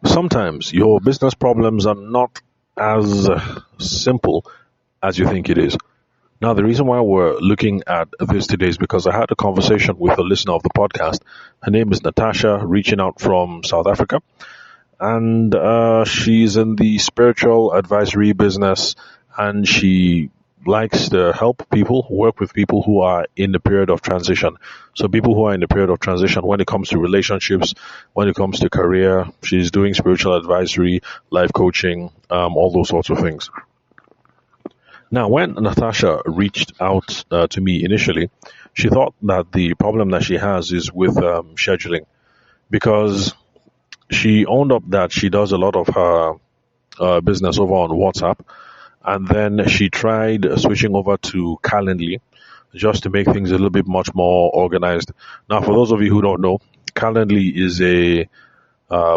Sometimes your business problems are not as simple as you think it is. Now, the reason why we're looking at this today is because I had a conversation with a listener of the podcast. Her name is Natasha, reaching out from South Africa, and she's in the spiritual advisory business, and she likes to help people, work with people who are in the period of transition. So people who are in the period of transition when it comes to relationships, when it comes to career, she's doing spiritual advisory, life coaching, all those sorts of things. Now, when Natasha reached out to me initially, she thought that the problem that she has is with scheduling, because she owned up that she does a lot of her business over on WhatsApp, and then she tried switching over to Calendly just to make things a little bit much more organized. Now, for those of you who don't know, Calendly is a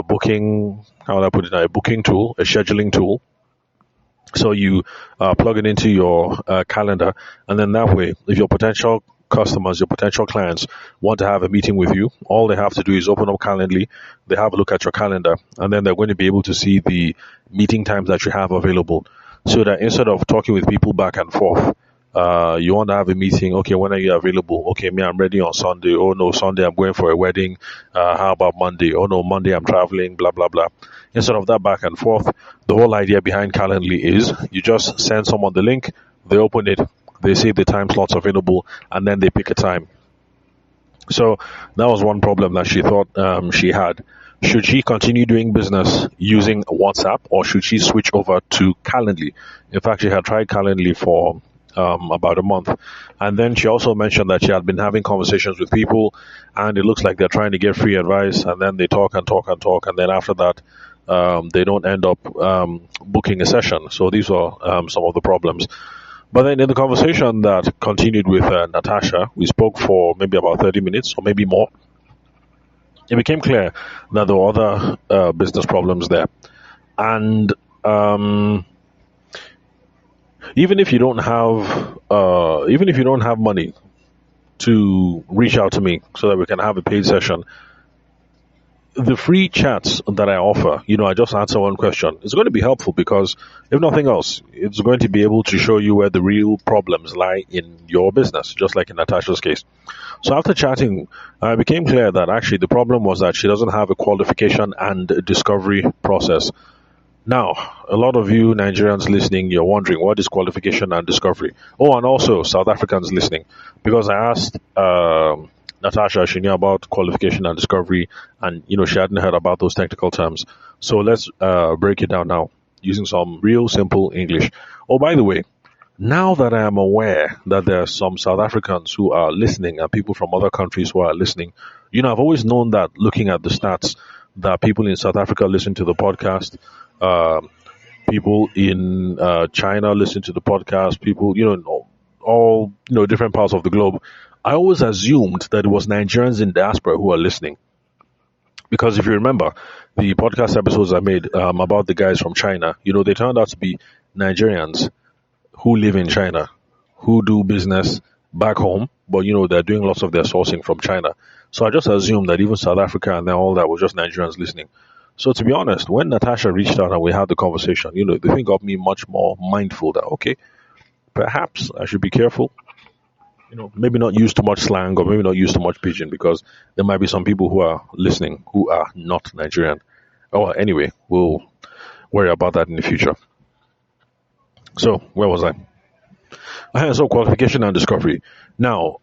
booking, how would I put it, a booking tool, a scheduling tool. So you plug it into your calendar, and then that way, if your potential customers, your potential clients want to have a meeting with you, all they have to do is open up Calendly, they have a look at your calendar, and then they're going to be able to see the meeting times that you have available. So that instead of talking with people back and forth, you want to have a meeting. Okay, when are you available? Okay, me, I'm ready on Sunday. Oh no, Sunday I'm going for a wedding. How about Monday? Oh no, Monday I'm traveling. Blah blah blah. Instead of that back and forth, the whole idea behind Calendly is you just send someone the link, they open it, they see the time slots available, and then they pick a time. So that was one problem that she thought she had. Should she continue doing business using WhatsApp, or should she switch over to Calendly? In fact, she had tried Calendly for about a month. And then she also mentioned that she had been having conversations with people, and it looks like they're trying to get free advice, and then they talk and talk and talk, and then after that, they don't end up booking a session. So these were some of the problems. But then in the conversation that continued with Natasha, we spoke for maybe about 30 minutes or maybe more. It became clear that there were other business problems there. And even if you don't have money to reach out to me so that we can have a paid session, the free chats that I offer, I just answer one question. It's going to be helpful because, if nothing else, it's going to be able to show you where the real problems lie in your business, just like in Natasha's case. So after chatting, it became clear that actually the problem was that she doesn't have a qualification and discovery process. Now, a lot of you Nigerians listening, you're wondering, what is qualification and discovery? Oh, and also South Africans listening, because I asked Natasha, she knew about qualification and discovery, and she hadn't heard about those technical terms. So let's break it down now using some real simple English. Oh, by the way, now that I am aware that there are some South Africans who are listening and people from other countries who are listening, I've always known that looking at the stats that people in South Africa listen to the podcast, people in China listen to the podcast, people, in all different parts of the globe. I always assumed that it was Nigerians in diaspora who are listening. Because if you remember, the podcast episodes I made about the guys from China, they turned out to be Nigerians who live in China, who do business back home, but they're doing lots of their sourcing from China. So I just assumed that even South Africa and then all that was just Nigerians listening. So to be honest, when Natasha reached out and we had the conversation, the thing got me much more mindful that, okay, perhaps I should be careful. Maybe not use too much slang or maybe not use too much pidgin, because there might be some people who are listening who are not Nigerian. Oh, anyway, we'll worry about that in the future. So, where was I? So qualification and discovery. Now,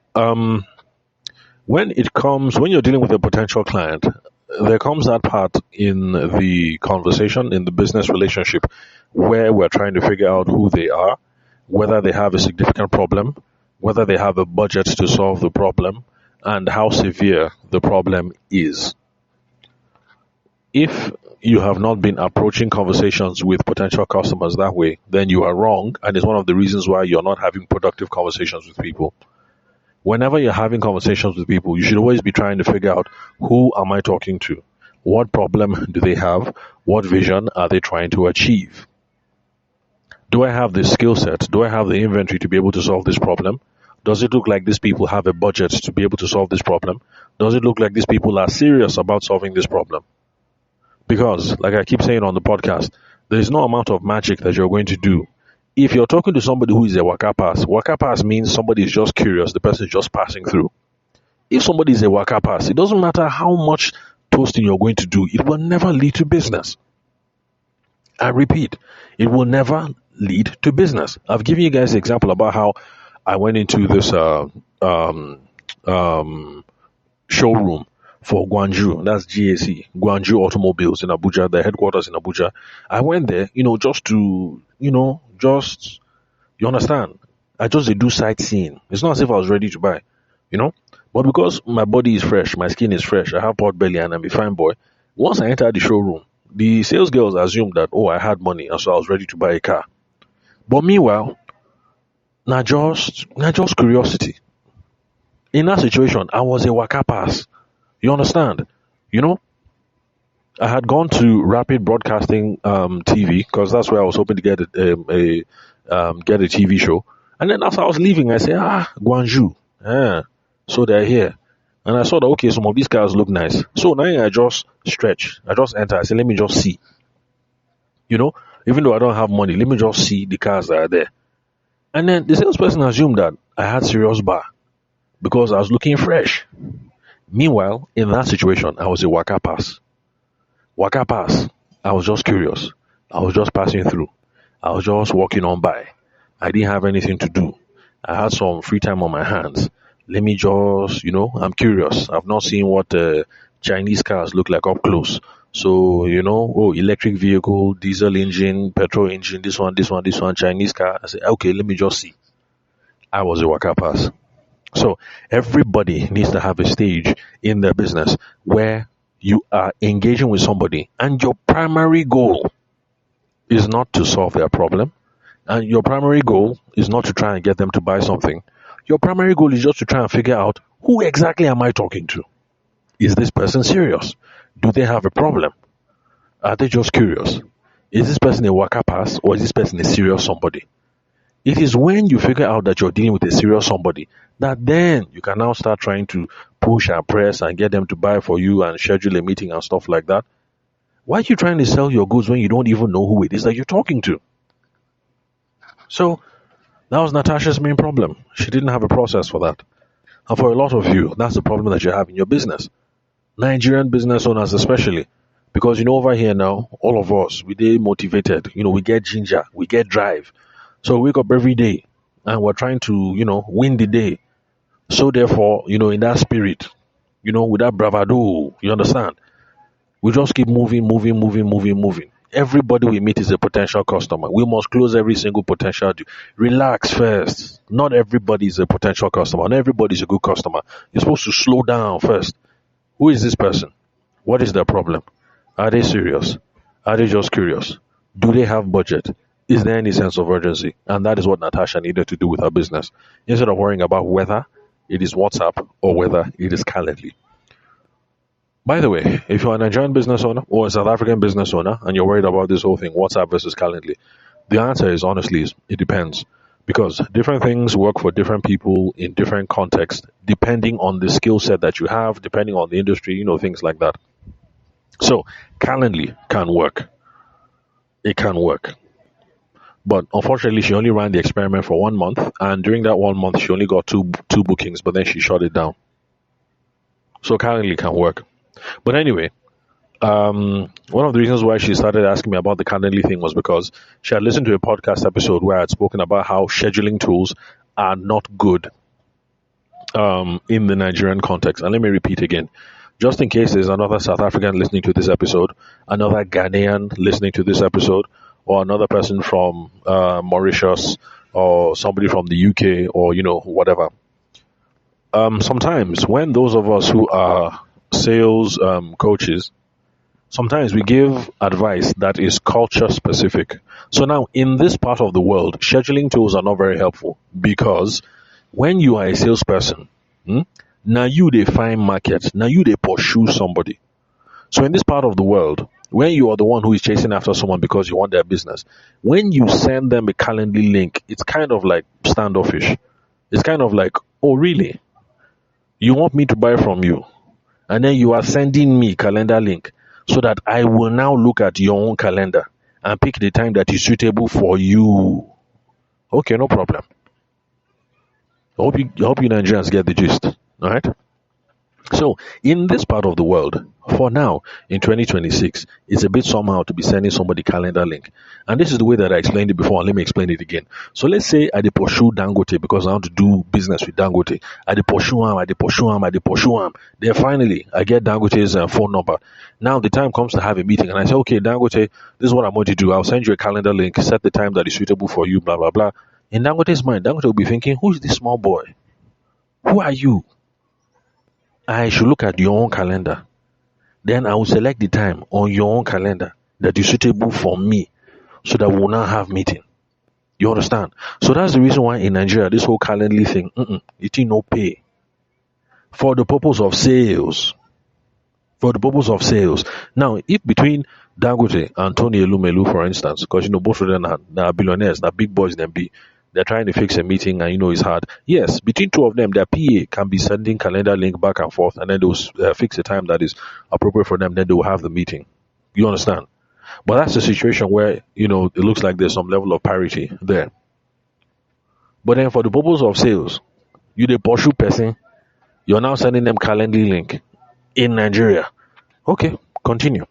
when you're dealing with a potential client, there comes that part in the conversation, in the business relationship, where we're trying to figure out who they are, whether they have a significant problem, whether they have a budget to solve the problem, and how severe the problem is. If you have not been approaching conversations with potential customers that way, then you are wrong, and it's one of the reasons why you're not having productive conversations with people. Whenever you're having conversations with people, you should always be trying to figure out, who am I talking to? What problem do they have? What vision are they trying to achieve? Do I have the skill set? Do I have the inventory to be able to solve this problem? Does it look like these people have a budget to be able to solve this problem? Does it look like these people are serious about solving this problem? Because, like I keep saying on the podcast, there is no amount of magic that you're going to do. If you're talking to somebody who is a waka pass means somebody is just curious, the person is just passing through. If somebody is a waka pass, it doesn't matter how much toasting you're going to do, it will never lead to business. I repeat, it will never lead to business. I've given you guys an example about how I went into this showroom for Guangzhou. That's GAC, Guangzhou Automobiles in Abuja, the headquarters in Abuja. I went there, just to, you understand? I just did do sightseeing. It's not as if I was ready to buy, you know. But because my body is fresh, my skin is fresh, I have pot belly and I'm a fine boy. Once I entered the showroom, the sales girls assumed that, I had money and so I was ready to buy a car. But meanwhile, not just curiosity. In that situation, I was a waka pass. You understand? I had gone to Rapid Broadcasting TV because that's where I was hoping to get get a TV show. And then after I was leaving, I said, Guangzhou. So they're here. And I saw that, okay, some of these cars look nice. So now I just stretch. I just enter. I say, let me just see. Even though I don't have money, let me just see the cars that are there. And then the salesperson assumed that I had serious bar because I was looking fresh. Meanwhile, in that situation, I was a waka pass. Waka pass. I was just curious. I was just passing through. I was just walking on by. I didn't have anything to do. I had some free time on my hands. Let me just, I'm curious. I've not seen what Chinese cars look like up close. So, electric vehicle, diesel engine, petrol engine, this one, Chinese car. I said, okay, let me just see. I was a waka pass. So everybody needs to have a stage in their business where you are engaging with somebody and your primary goal is not to solve their problem. And your primary goal is not to try and get them to buy something. Your primary goal is just to try and figure out, who exactly am I talking to? Is this person serious? Do they have a problem? Are they just curious? Is this person a waka pass or is this person a serious somebody? It is when you figure out that you're dealing with a serious somebody that then you can now start trying to push and press and get them to buy for you and schedule a meeting and stuff like that. Why are you trying to sell your goods when you don't even know who it is that you're talking to? So that was Natasha's main problem. She didn't have a process for that. And for a lot of you, that's the problem that you have in your business. Nigerian business owners especially. Because, over here now, all of us, we get motivated. We get ginger. We get drive. So we wake up every day and we're trying to, win the day. So therefore, in that spirit, with that bravado, you understand? We just keep moving. Everybody we meet is a potential customer. We must close every single potential deal. Relax first. Not everybody is a potential customer. Not everybody is a good customer. You're supposed to slow down first. Who is this person? What is their problem? Are they serious? Are they just curious? Do they have budget? Is there any sense of urgency? And that is what Natasha needed to do with her business. Instead of worrying about whether it is WhatsApp or whether it is Calendly. By the way, if you're a Nigerian business owner or a South African business owner and you're worried about this whole thing, WhatsApp versus Calendly, the answer is honestly, it depends. Because different things work for different people in different contexts, depending on the skill set that you have, depending on the industry, things like that. So, Calendly can work. It can work. But unfortunately, she only ran the experiment for 1 month. And during that 1 month, she only got two bookings, but then she shut it down. So, Calendly can work. But anyway, one of the reasons why she started asking me about the Calendly thing was because she had listened to a podcast episode where I had spoken about how scheduling tools are not good in the Nigerian context. And let me repeat again, just in case there's another South African listening to this episode, another Ghanaian listening to this episode, or another person from Mauritius, or somebody from the UK, or whatever. Sometimes when those of us who are sales coaches, sometimes we give advice that is culture specific. So now in this part of the world, scheduling tools are not very helpful because when you are a salesperson, now you they find market, now you they pursue somebody. So in this part of the world, when you are the one who is chasing after someone because you want their business, when you send them a Calendly link, it's kind of like standoffish. It's kind of like, oh really? You want me to buy from you? And then you are sending me calendar link. so that I will now look at your own calendar and pick the time that is suitable for you. Okay, no problem. I hope you Nigerians get the gist. All right. So, in this part of the world, for now, in 2026, it's a bit somehow to be sending somebody calendar link. And this is the way that I explained it before, and let me explain it again. So, let's say I dey pursue Dangote because I want to do business with Dangote. I dey pursue him. Then finally, I get Dangote's phone number. Now, the time comes to have a meeting, and I say, okay, Dangote, this is what I'm going to do. I'll send you a calendar link, set the time that is suitable for you, blah, blah, blah. In Dangote's mind, Dangote will be thinking, who is this small boy? Who are you? I should look at your own calendar. Then I will select the time on your own calendar that is suitable for me so that we will not have meeting. You understand? So that's the reason why in Nigeria, this whole Calendly thing, it ain't no pay. For the purpose of sales. Now, if between Dangote and Tony Elumelu, for instance, because both of them are billionaires, they're big boys, they're trying to fix a meeting and it's hard. Yes, between two of them, their PA can be sending calendar link back and forth, and then they'll fix a time that is appropriate for them, then they will have the meeting. You understand? But that's a situation where, it looks like there's some level of parity there. But then for the purpose of sales, the pursue person, you're now sending them Calendly link in Nigeria. Okay, continue.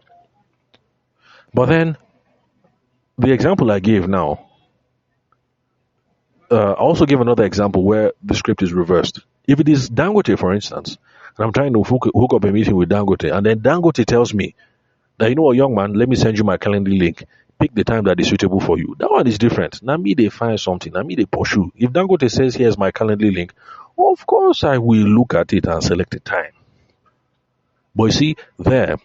But then the example I gave now, I also give another example where the script is reversed. If it is Dangote, for instance, and I'm trying to hook up a meeting with Dangote, and then Dangote tells me that, young man, let me send you my Calendly link. Pick the time that is suitable for you. That one is different. Now me, they find something. Now me, they pursue. If Dangote says, here's my Calendly link, of course I will look at it and select the time. But you see, there,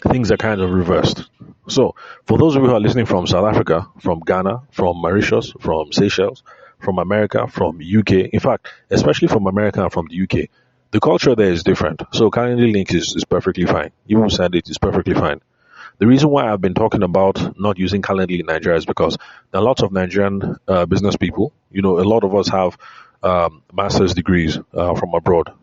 things are kind of reversed. So, for those of you who are listening from South Africa, from Ghana, from Mauritius, from Seychelles, from America, from UK, in fact, especially from America and from the UK, the culture there is different. So, Calendly link is perfectly fine. Even said it is perfectly fine. The reason why I've been talking about not using Calendly in Nigeria is because there are lots of Nigerian business people. A lot of us have master's degrees from abroad.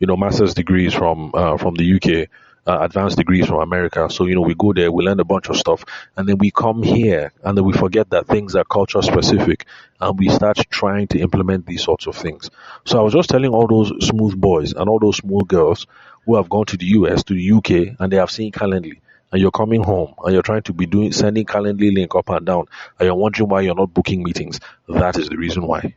Master's degrees from the UK. Advanced degrees from America. So, we go there, we learn a bunch of stuff, and then we come here, and then we forget that things are culture specific, and we start trying to implement these sorts of things. So I was just telling all those smooth boys and all those smooth girls who have gone to the US, to the UK, and they have seen Calendly, and you're coming home, and you're trying to be sending Calendly link up and down, and you're wondering why you're not booking meetings. That is the reason why.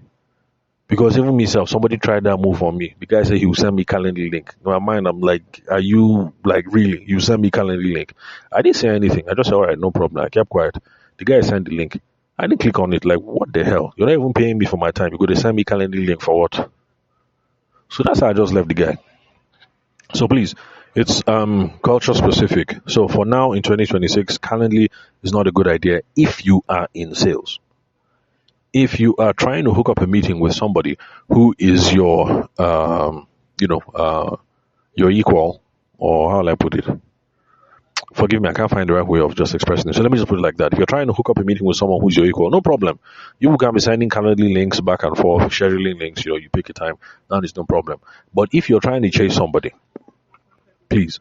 Because even myself, somebody tried that move on me. The guy said he will send me Calendly link. In my mind, I'm like, are you like really? You send me Calendly link? I didn't say anything. I just said, all right, no problem. I kept quiet. The guy sent the link. I didn't click on it. Like, what the hell? You're not even paying me for my time. You're going to send me Calendly link for what? So that's how I just left the guy. So please, it's culture specific. So for now in 2026, Calendly is not a good idea if you are in sales. If you are trying to hook up a meeting with somebody who is your equal, or how will I put it? Forgive me, I can't find the right way of just expressing it. So let me just put it like that. If you're trying to hook up a meeting with someone who's your equal, no problem. You can be sending Calendly links back and forth, scheduling links, you pick a time. That is no problem. But if you're trying to chase somebody, please,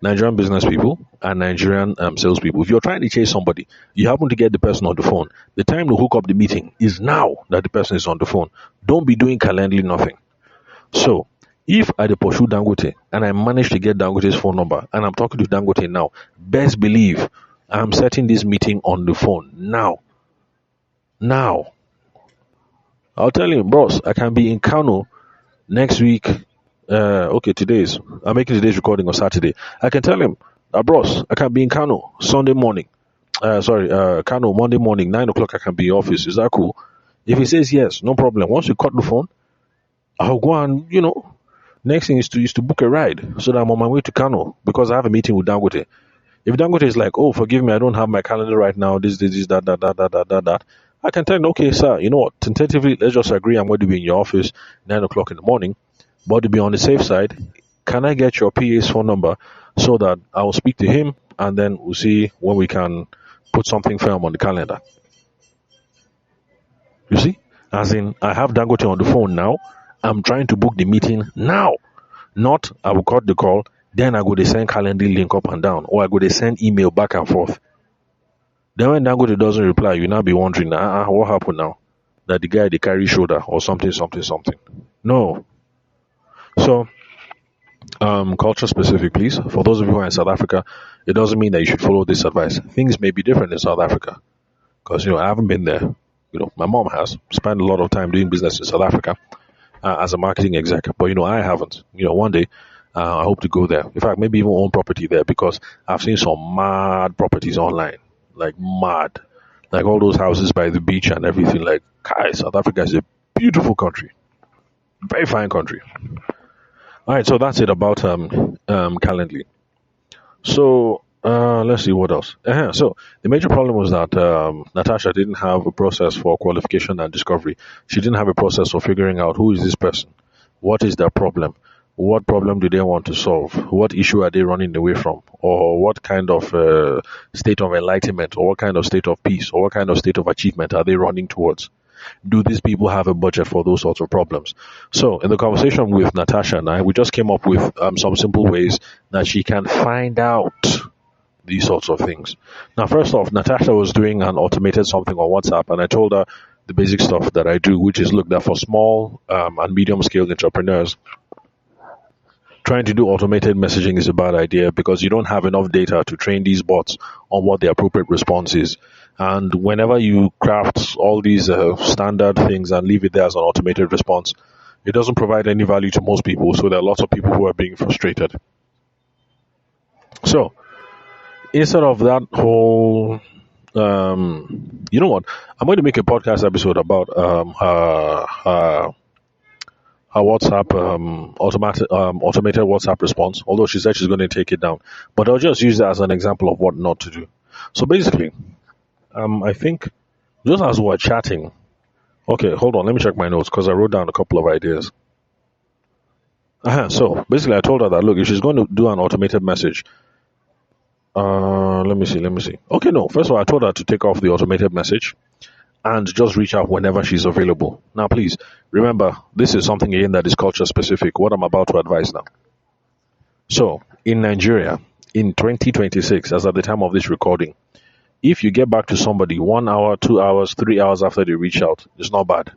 Nigerian business people and Nigerian salespeople, if you're trying to chase somebody, you happen to get the person on the phone. The time to hook up the meeting is now that the person is on the phone. Don't be doing Calendly nothing. So, if I pursue Dangote and I manage to get Dangote's phone number and I'm talking to Dangote now, best believe I'm setting this meeting on the phone now. I'll tell him, boss, I can be in Kano next week. I'm making today's recording on Saturday. I can tell him, bros, I can be in Kano Sunday morning. Kano Monday morning, 9 o'clock. I can be in office. Is that cool? If he says yes, no problem. Once you cut the phone, I'll go and next thing is to book a ride so that I'm on my way to Kano because I have a meeting with Dangote. If Dangote is like, oh, forgive me, I don't have my calendar right now. This, that. I can tell him, okay, sir. You know what? Tentatively, let's just agree. I'm going to be in your office 9 o'clock in the morning. But to be on the safe side, can I get your PA's phone number so that I will speak to him and then we'll see when we can put something firm on the calendar? You see? As in, I have Dangote on the phone now. I'm trying to book the meeting now. Not, I will cut the call Then I go they send Calendly link up and down, or I go they send email back and forth. Then when Dangote doesn't reply, you now be wondering, what happened now? That the guy they carry shoulder or something, something, something. No. So culture specific, please. For those of you who are in South Africa, it doesn't mean that you should follow this advice. Things may be different in South Africa because I haven't been there. My mom has spent a lot of time doing business in South Africa as a marketing exec, but I haven't. One day I hope to go there. In fact, maybe even own property there because I've seen some mad properties online, like mad, like all those houses by the beach and everything. Like, South Africa is a beautiful country, very fine country. All right, so that's it about Calendly. So let's see what else. So the major problem was that Natasha didn't have a process for qualification and discovery. She didn't have a process for figuring out who is this person, what is their problem, what problem do they want to solve, what issue are they running away from, or what kind of state of enlightenment, or what kind of state of peace, or what kind of state of achievement are they running towards. Do these people have a budget for those sorts of problems? So, in the conversation with Natasha and I, we just came up with some simple ways that she can find out these sorts of things. Now, first off, Natasha was doing an automated something on WhatsApp, and I told her the basic stuff that I do, which is look, that for small and medium scale entrepreneurs, trying to do automated messaging is a bad idea because you don't have enough data to train these bots on what the appropriate response is. And whenever you craft all these standard things and leave it there as an automated response, it doesn't provide any value to most people. So there are lots of people who are being frustrated. So instead of that whole, you know what? I'm going to make a podcast episode about her WhatsApp automated WhatsApp response. Although she said she's going to take it down, but I'll just use that as an example of what not to do. So basically, I think just as we're chatting, okay, hold on, let me check my notes because I wrote down a couple of ideas. So basically, I told her that look, if she's going to do an automated message, let me see. Okay, no, first of all, I told her to take off the automated message and just reach out whenever she's available. Now, please remember, this is something again that is culture specific. What I'm about to advise now. So, in Nigeria, in 2026, as at the time of this recording, if you get back to somebody 1 hour, 2 hours, 3 hours after they reach out, it's not bad.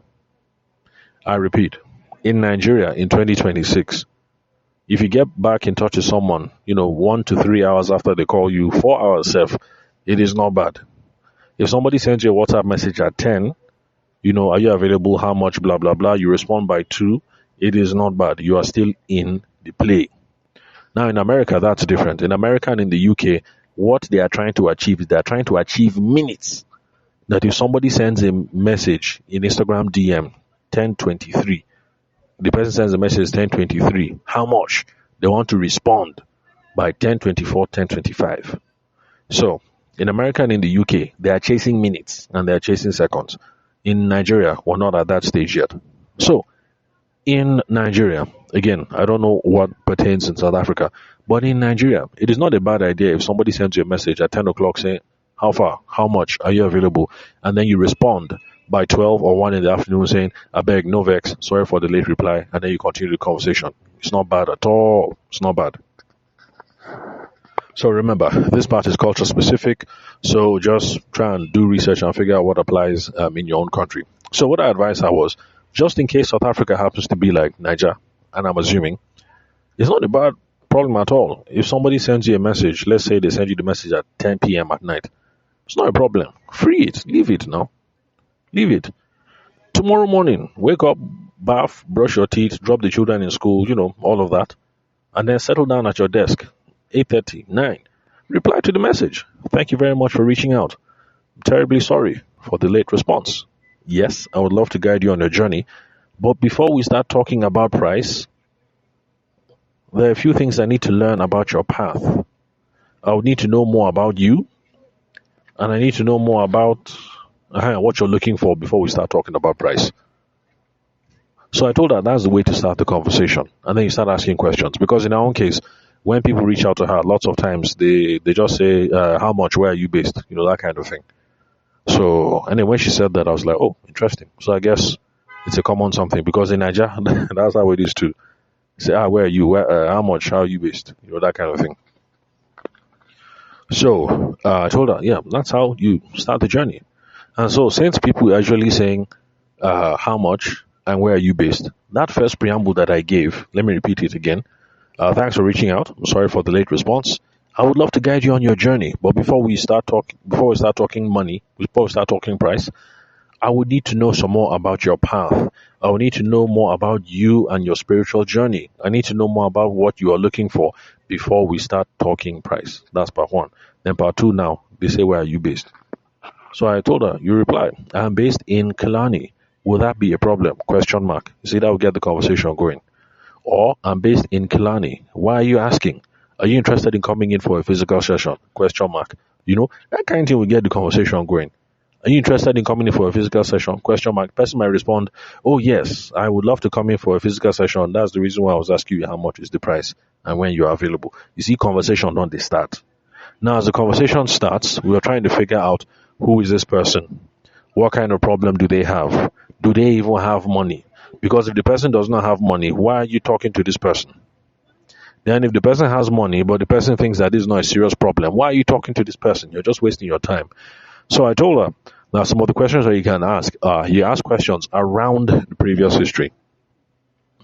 I repeat, in Nigeria in 2026, if you get back in touch with someone, 1 to 3 hours after they call you, 4 hours, it is not bad. If somebody sends you a WhatsApp message at 10, are you available? How much? Blah, blah, blah. You respond by 2. It is not bad. You are still in the play. Now, in America, that's different. In America and in the UK, what they are trying to achieve is they are trying to achieve minutes. That if somebody sends a message in Instagram DM 10:23, the person sends a message 10:23, how much? They want to respond by 10:24, 10:25. So, in America and in the UK, they are chasing minutes and they are chasing seconds. In Nigeria, we're not at that stage yet. So, in Nigeria, again, I don't know what pertains in South Africa, but in Nigeria, it is not a bad idea if somebody sends you a message at 10 o'clock saying, how far, how much, are you available? And then you respond by 12 or 1 in the afternoon saying, I beg, no vex, sorry for the late reply, and then you continue the conversation. It's not bad at all. It's not bad. So remember, this part is culture specific, so just try and do research and figure out what applies in your own country. So what I advised her was, just in case South Africa happens to be like Niger, and I'm assuming, it's not a bad problem at all. If somebody sends you a message, let's say they send you the message at 10 p.m. at night, it's not a problem. Free it. Leave it now. Leave it. Tomorrow morning, wake up, bath, brush your teeth, drop the children in school, all of that, and then settle down at your desk. 8:30, 9. Reply to the message. Thank you very much for reaching out. I'm terribly sorry for the late response. Yes, I would love to guide you on your journey, but before we start talking about price, there are a few things I need to learn about your path. I would need to know more about you, and I need to know more about what you're looking for before we start talking about price. So I told her that's the way to start the conversation, and then you start asking questions, because in our own case, when people reach out to her, lots of times they just say, how much, where are you based? That kind of thing. So, and then when she said that, I was like, oh, interesting. So I guess it's a common something, because in Nigeria, that's how it is too. Say, where are you? How much? How are you based? That kind of thing. So I told her, yeah, that's how you start the journey. And so since people are usually saying how much and where are you based, that first preamble that I gave, let me repeat it again. Thanks for reaching out. I'm sorry for the late response. I would love to guide you on your journey, but before we start talking money, before we start talking price, I would need to know some more about your path. I would need to know more about you and your spiritual journey. I need to know more about what you are looking for before we start talking price. That's part one. Then part two now, they say, where are you based? So I told her, you replied, I'm based in Killarney. Will that be a problem? Question mark. You see, that will get the conversation going. Or, I'm based in Killarney. Why are you asking? Are you interested in coming in for a physical session? Question mark. That kind of thing will get the conversation going. Are you interested in coming in for a physical session? Question mark. Person might respond, oh yes, I would love to come in for a physical session. That's the reason why I was asking you how much is the price and when you are available. You see, conversation don't they start. Now, as the conversation starts, we are trying to figure out who is this person? What kind of problem do they have? Do they even have money? Because if the person does not have money, why are you talking to this person? Then if the person has money, but the person thinks that this is not a serious problem, why are you talking to this person? You're just wasting your time. So I told her, now some of the questions that you can ask are, you ask questions around the previous history.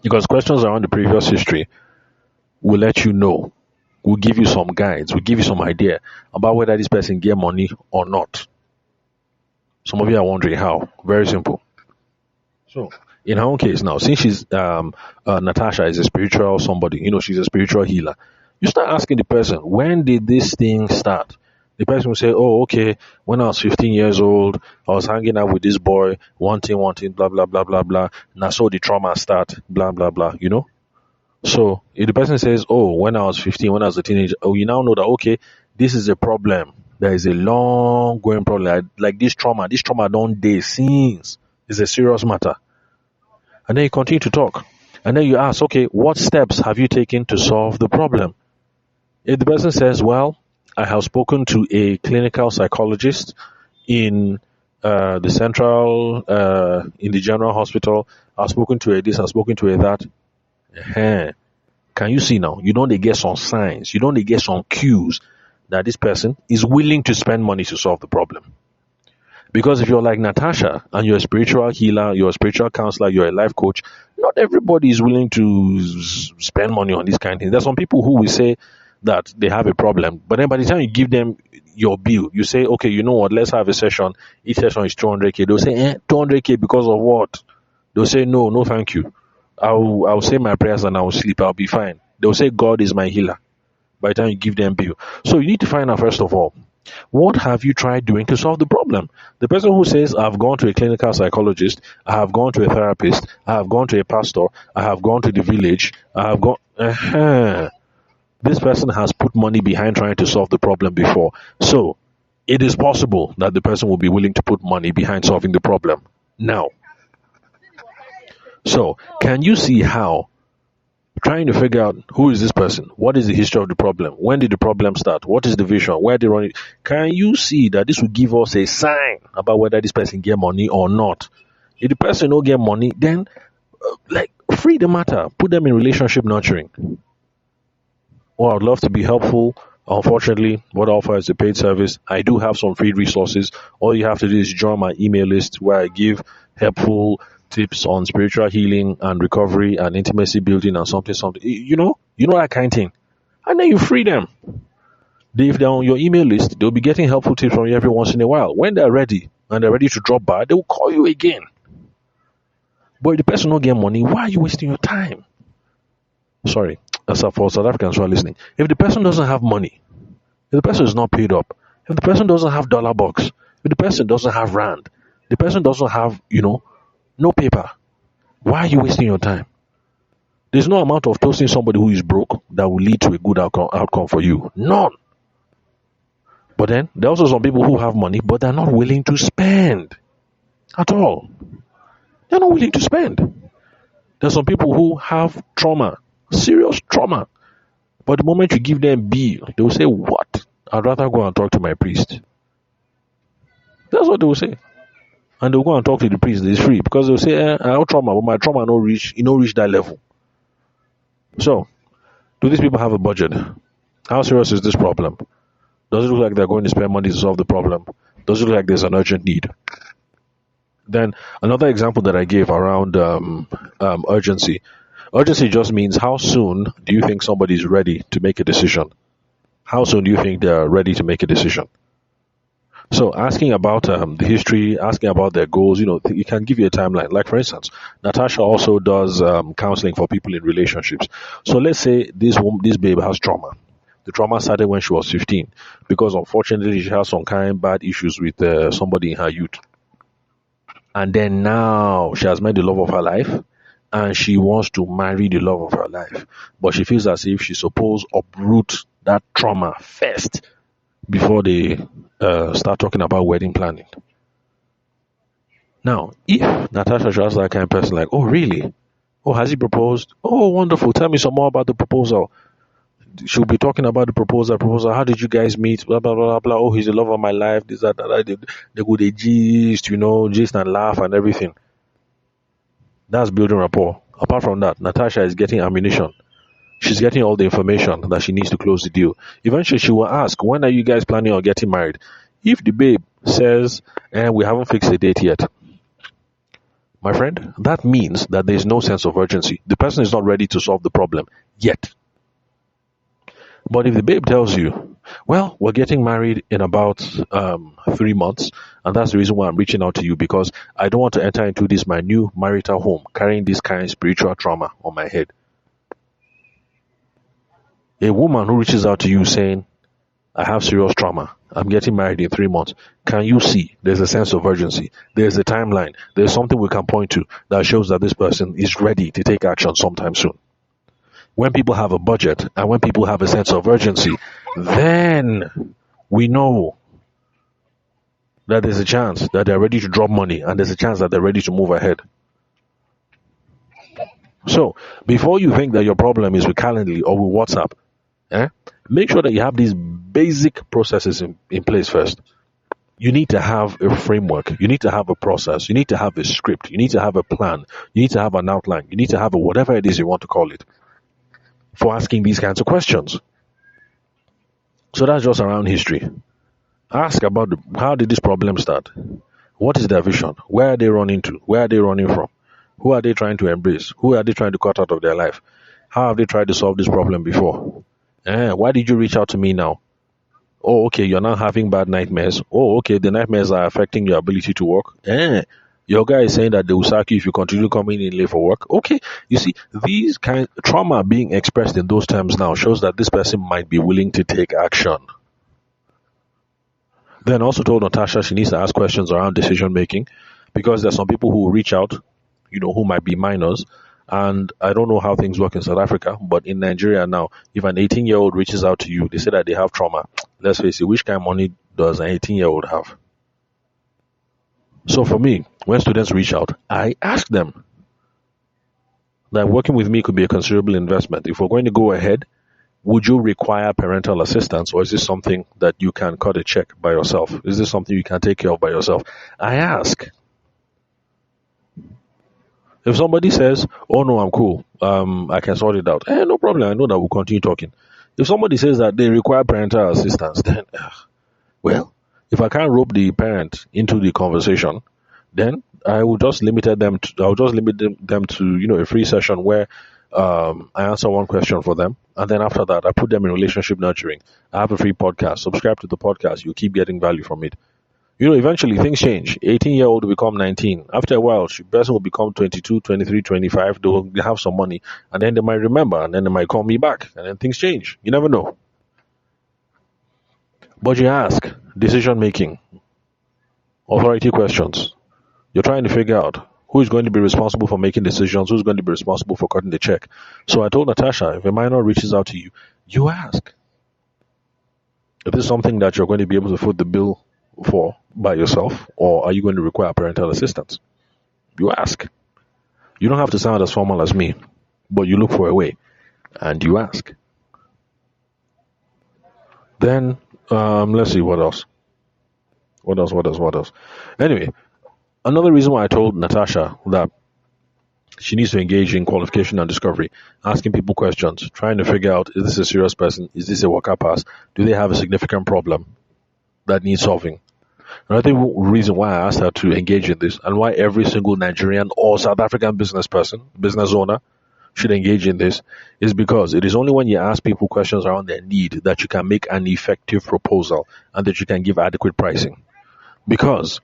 Because questions around the previous history will let you know, will give you some guides, will give you some idea about whether this person get money or not. Some of you are wondering how. Very simple. So, in her own case now, since she's Natasha is a spiritual somebody, she's a spiritual healer. You start asking the person, when did this thing start? The person will say, oh, okay, when I was 15 years old, I was hanging out with this boy, wanting, blah, blah, blah, blah, blah. And so the trauma start, blah, blah, blah. So if the person says, oh, when I was 15, when I was a teenager, you now know that, okay, this is a problem. There is a long going problem. Like this trauma don't day since. It's a serious matter. And then you continue to talk. And then you ask, okay, what steps have you taken to solve the problem? If the person says, well, I have spoken to a clinical psychologist in in the general hospital. I've spoken to a this, I've spoken to a that. Can you see now? You don't get some signs, you don't get some cues that this person is willing to spend money to solve the problem. Because if you're like Natasha and you're a spiritual healer, you're a spiritual counselor, you're a life coach, not everybody is willing to spend money on this kind of thing. There's some people who will say that they have a problem, but then by the time you give them your bill, you say, okay, you know what, let's have a session. Each session is 200k. They'll say, 200k because of what? They'll say, no, thank you. I'll say my prayers and I'll sleep. I'll be fine. They'll say, God is my healer by the time you give them bill. So you need to find out, first of all, what have you tried doing to solve the problem? The person who says, I've gone to a clinical psychologist, I have gone to a therapist, I have gone to a pastor, I have gone to the village, I have gone... This person has put money behind trying to solve the problem before. So, it is possible that the person will be willing to put money behind solving the problem now. So, can you see how trying to figure out who is this person, what is the history of the problem, when did the problem start, what is the vision, where they run it, can you see that this will give us a sign about whether this person get money or not? If the person don't get money, then free the matter, put them in relationship nurturing. Well, I'd love to be helpful. Unfortunately, what I offer is a paid service. I do have some free resources. All you have to do is join my email list where I give helpful tips on spiritual healing and recovery and intimacy building and something. You know that kind of thing. And then you free them. If they're on your email list, they'll be getting helpful tips from you every once in a while. When they're ready and they're ready to drop by, they will call you again. But if the person don't get money, why are you wasting your time? Sorry, that's for South Africans who are listening. If the person doesn't have money, if the person is not paid up, if the person doesn't have dollar bucks, if the person doesn't have rand, the person doesn't have, no paper, why are you wasting your time? There's no amount of toasting somebody who is broke that will lead to a good outcome for you. None. But then, there are also some people who have money, but they're not willing to spend at all. They're not willing to spend. There's some people who have trauma, serious trauma. But the moment you give them bill, they will say, what? I'd rather go and talk to my priest. That's what they will say. And they'll go and talk to the priest. It's free. Because they'll say, I have trauma, but my trauma no reach that level. So, do these people have a budget? How serious is this problem? Does it look like they're going to spend money to solve the problem? Does it look like there's an urgent need? Then another example that I gave around urgency. Urgency just means how soon do you think somebody's ready to make a decision? How soon do you think they're ready to make a decision? So asking about the history, asking about their goals, it can give you a timeline. Like for instance, Natasha also does counseling for people in relationships. So let's say this babe has trauma. The trauma started when she was 15 because unfortunately she has some kind of bad issues with somebody in her youth. And then now she has met the love of her life and she wants to marry the love of her life. But she feels as if she's supposed to uproot that trauma first before they start talking about wedding planning. Now, if Natasha should ask that kind of person, like, oh, really? Oh, has he proposed? Oh, wonderful. Tell me some more about the proposal. She'll be talking about the proposal. How did you guys meet? Blah, blah, blah, blah. Oh, he's the love of my life. This, that, that. They go, they gist and laugh and everything. That's building rapport. Apart from that, Natasha is getting ammunition. She's getting all the information that she needs to close the deal. Eventually, she will ask, when are you guys planning on getting married? If the babe says, we haven't fixed a date yet, my friend, that means that there is no sense of urgency. The person is not ready to solve the problem yet. But if the babe tells you, well, we're getting married in about 3 months, and that's the reason why I'm reaching out to you, because I don't want to enter into this my new marital home carrying this kind of spiritual trauma on my head. A woman who reaches out to you saying, I have serious trauma, I'm getting married in 3 months. Can you see there's a sense of urgency? There's a timeline. There's something we can point to that shows that this person is ready to take action sometime soon. When people have a budget and when people have a sense of urgency, then we know that there's a chance that they're ready to drop money and there's a chance that they're ready to move ahead. So, before you think that your problem is with Calendly or with WhatsApp, make sure that you have these basic processes in place first. You need to have a framework. You need to have a process. You need to have a script. You need to have a plan. You need to have an outline. You need to have whatever it is you want to call it for asking these kinds of questions. So that's just around history. Ask about how did this problem start? What is their vision? Where are they running to? Where are they running from? Who are they trying to embrace? Who are they trying to cut out of their life? How have they tried to solve this problem before? Why did you reach out to me now? Oh, okay, you're now having bad nightmares. Oh, okay, the nightmares are affecting your ability to work. Your guy is saying that they will sack you if you continue coming in late for work. Okay, you see, these kind of trauma being expressed in those terms now shows that this person might be willing to take action. Then also told Natasha she needs to ask questions around decision making because there's some people who reach out, who might be minors. And I don't know how things work in South Africa, but in Nigeria now, if an 18-year-old reaches out to you, they say that they have trauma. Let's face it, which kind of money does an 18-year-old have? So for me, when students reach out, I ask them that working with me could be a considerable investment. If we're going to go ahead, would you require parental assistance, or is this something that you can cut a check by yourself? Is this something you can take care of by yourself? I ask. If somebody says, oh no, I'm cool, I can sort it out, no problem, I know that we'll continue talking. If somebody says that they require parental assistance, then, well, if I can't rope the parent into the conversation, then I will just limit them to a free session where I answer one question for them, and then after that I put them in relationship nurturing. I have a free podcast. Subscribe to the podcast. You keep getting value from it. Eventually things change. 18-year-old will become 19. After a while, the person will become 22, 23, 25. They will have some money, and then they might remember, and then they might call me back, and then things change. You never know. But you ask, decision making, authority questions. You're trying to figure out who is going to be responsible for making decisions, who's going to be responsible for cutting the check. So I told Natasha, if a minor reaches out to you, you ask. Is this something that you're going to be able to foot the bill for by yourself, or are you going to require parental assistance? You ask. You don't have to sound as formal as me, but you look for a way, and you ask. Then, let's see, what else? What else? Anyway, another reason why I told Natasha that She needs to engage in qualification and discovery, asking people questions, trying to figure out, is this a serious person? Is this a worker pass? Do they have a significant problem that needs solving? Another reason why I asked her to engage in this, and why every single Nigerian or South African business person, business owner, should engage in this, is because it is only when you ask people questions around their need that you can make an effective proposal and that you can give adequate pricing. Because,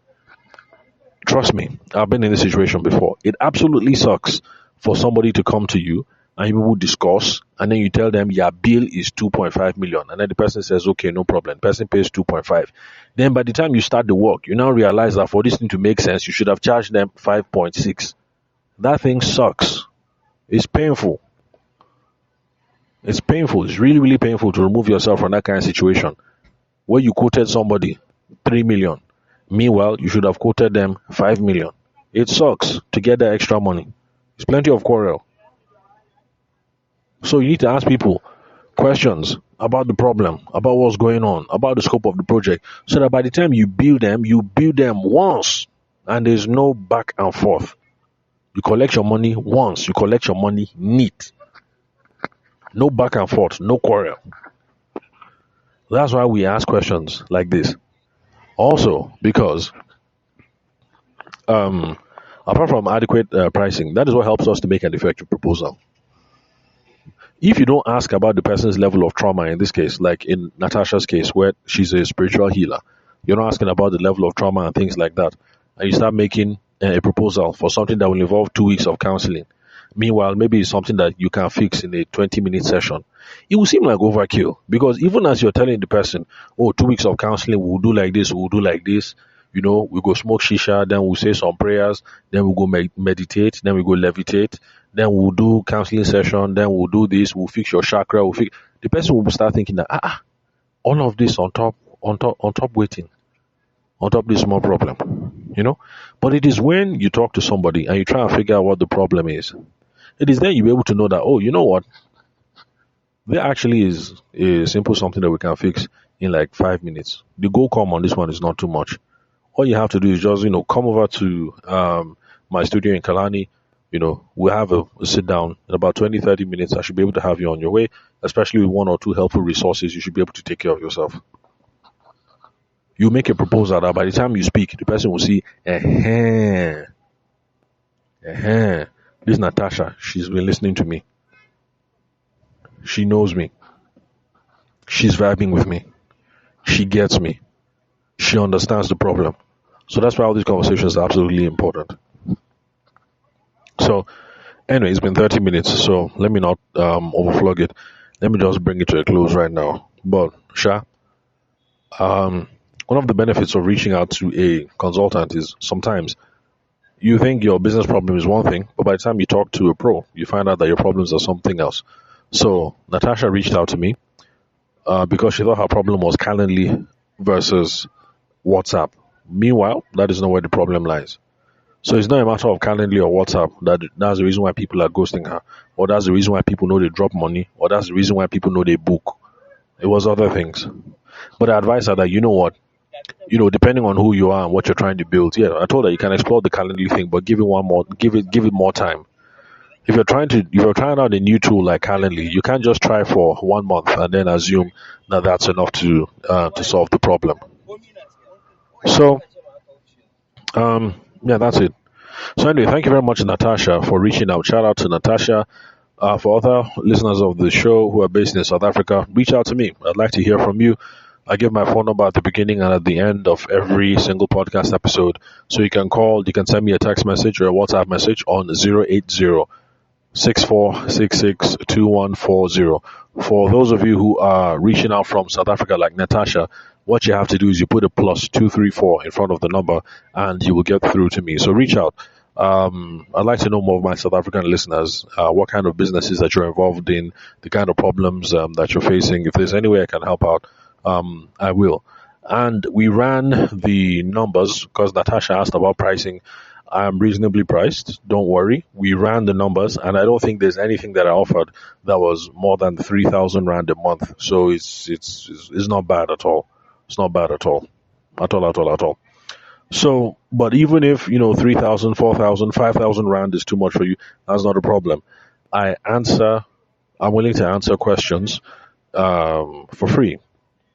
trust me, I've been in this situation before. It absolutely sucks for somebody to come to you and you will discuss, and then you tell them your bill is 2.5 million, and then the person says, okay, no problem. The person pays 2.5. Then by the time you start the work, you now realize that for this thing to make sense, you should have charged them 5.6. That thing sucks. It's painful. It's painful. It's really, really painful to remove yourself from that kind of situation where you quoted somebody 3 million. Meanwhile, you should have quoted them 5 million. It sucks to get that extra money. There's plenty of quarrel. So you need to ask people questions about the problem, about what's going on, about the scope of the project, so that by the time you build them once, and there's no back and forth. You collect your money once, you collect your money neat. No back and forth, no quarrel. That's why we ask questions like this. Also, because apart from adequate pricing, that is what helps us to make an effective proposal. If you don't ask about the person's level of trauma, in this case, like in Natasha's case, where she's a spiritual healer, you're not asking about the level of trauma and things like that, and you start making a proposal for something that will involve 2 weeks of counseling. Meanwhile, maybe it's something that you can fix in a 20-minute session. It will seem like overkill, because even as you're telling the person, oh, 2 weeks of counseling, we'll do like this, we'll do like this, we go smoke shisha, then we'll say some prayers, then we'll go meditate, then we go levitate, then we'll do counseling session, then we'll do this, we'll fix your chakra, the person will start thinking that, all of this on top waiting, on top of this small problem, But it is when you talk to somebody and you try and figure out what the problem is, it is then you'll be able to know that, oh, you know what? There actually is a simple something that we can fix in like 5 minutes. The go come on this one is not too much. All you have to do is just, come over to my studio in Kalani. We'll have a sit down in about 20-30 minutes. I should be able to have you on your way, especially with 1 or 2 helpful resources. You should be able to take care of yourself. You make a proposal that by the time you speak, the person will see, this is Natasha. She's been listening to me. She knows me. She's vibing with me. She gets me. She understands the problem. So that's why all these conversations are absolutely important. So, anyway, it's been 30 minutes, so let me not overflog it. Let me just bring it to a close right now. But, one of the benefits of reaching out to a consultant is sometimes you think your business problem is one thing, but by the time you talk to a pro, you find out that your problems are something else. So Natasha reached out to me because she thought her problem was Calendly versus WhatsApp. Meanwhile, that is not where the problem lies. So it's not a matter of Calendly or WhatsApp that's the reason why people are ghosting her, or that's the reason why people know they drop money, or that's the reason why people know they book. It was other things. But I advised her that, you know what, depending on who you are and what you're trying to build, I told her you can explore the Calendly thing, but give it more time. If you're trying out a new tool like Calendly, you can't just try for 1 month and then assume that that's enough to solve the problem. So, that's it. So anyway, thank you very much, Natasha, for reaching out. Shout out to Natasha. For other listeners of the show who are based in South Africa, reach out to me. I'd like to hear from you. I give my phone number at the beginning and at the end of every single podcast episode. So you can call, you can send me a text message or a WhatsApp message on 080-6466-2140. For those of you who are reaching out from South Africa like Natasha, what you have to do is you put a +234 in front of the number and you will get through to me. So reach out. I'd like to know more of my South African listeners, what kind of businesses that you're involved in, the kind of problems that you're facing. If there's any way I can help out, I will. And we ran the numbers because Natasha asked about pricing. I'm reasonably priced. Don't worry. We ran the numbers, and I don't think there's anything that I offered that was more than 3,000 rand a month. So it's not bad at all. It's not bad at all. At all. So, but even if, 3,000, 4,000, 5,000 rand is too much for you, that's not a problem. I answer, I'm willing to answer questions for free.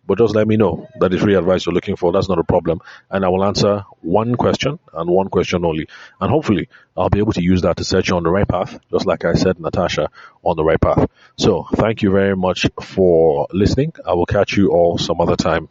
But just let me know that is free advice you're looking for. That's not a problem. And I will answer one question and one question only. And hopefully, I'll be able to use that to set you on the right path, just like I said, Natasha, on the right path. So, thank you very much for listening. I will catch you all some other time.